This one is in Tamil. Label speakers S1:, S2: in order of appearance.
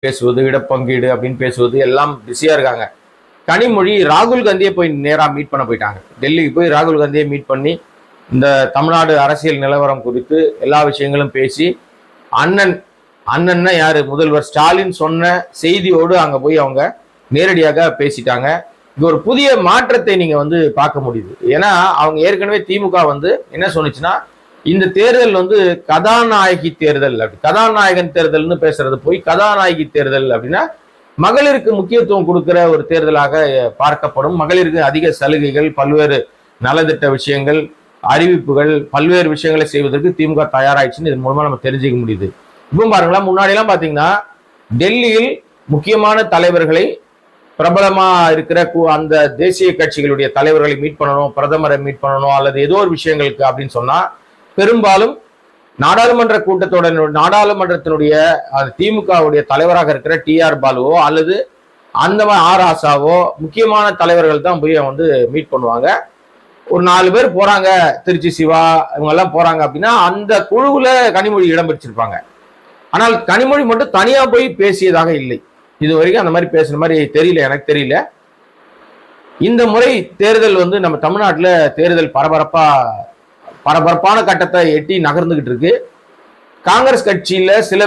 S1: பேசுவது, இடப்பங்கீடு அப்படின்னு பேசுவது எல்லாம் பிஸியா இருக்காங்க. கனிமொழி ராகுல் காந்தியை போய் நேராக மீட் பண்ண போயிட்டாங்க. டெல்லிக்கு போய் ராகுல் காந்தியை மீட் பண்ணி இந்த தமிழ்நாடு அரசியல் நிலவரம் குறித்து எல்லா விஷயங்களும் பேசி அண்ணன்னா யாரு, முதல்வர் ஸ்டாலின் சொன்ன செய்தியோடு அங்க போய் அவங்க நேரடியாக பேசிட்டாங்க. இது ஒரு புதிய மாற்றத்தை நீங்க பார்க்க முடியுது. ஏன்னா அவங்க ஏற்கனவே திமுக என்ன சொன்னுச்சுன்னா, இந்த தேர்தல் கதாநாயகி தேர்தல், அப்படி கதாநாயகன் தேர்தல்னு பேசுறது போய் கதாநாயகி தேர்தல் அப்படின்னா மகளிருக்கு முக்கியத்துவம் கொடுக்கிற ஒரு தேர்தலாக பார்க்கப்படும். மகளிருக்கு அதிக சலுகைகள், பல்வேறு நலத்திட்ட விஷயங்கள், அறிவிப்புகள், பல்வேறு விஷயங்களை செய்வதற்கு திமுக தயாராயிடுச்சுன்னு இதன் மூலமா நம்ம தெரிஞ்சுக்க முடியுது. இப்போ பாருங்களா, முன்னாடி எல்லாம் பாத்தீங்கன்னா டெல்லியில் முக்கியமான தலைவர்களை, பிரபலமா இருக்கிற அந்த தேசிய கட்சிகளுடைய தலைவர்களை மீட் பண்ணணும், பிரதமரை மீட் பண்ணணும், அல்லது ஏதோ ஒரு விஷயங்களுக்கு அப்படின்னு சொன்னா பெரும்பாலும் நாடாளுமன்ற கூட்டத்தோட நாடாளுமன்றத்தினுடைய திமுகவுடைய தலைவராக இருக்கிற டிஆர் பாலுவோ அல்லது அந்த ஆர் ஆசாவோ முக்கியமான தலைவர்கள் தான் போய் மீட் பண்ணுவாங்க. ஒரு 4 பேர் போறாங்க, திருச்சி சிவா இவங்க எல்லாம் போறாங்க அப்படின்னா அந்த குழுவுல கனிமொழி இடம் பிடிச்சிருப்பாங்க. ஆனால் கனிமொழி மட்டும் தனியா போய் பேசியதாக இல்லை. இது வரைக்கும் அந்த மாதிரி பேசுன மாதிரி தெரியல, எனக்கு தெரியல. இந்த முறை தேர்தல் நம்ம தமிழ்நாட்டில் தேர்தல் பரபரப்பான கட்டத்தை எட்டி நகர்ந்துகிட்டு இருக்கு. காங்கிரஸ் கட்சியில சில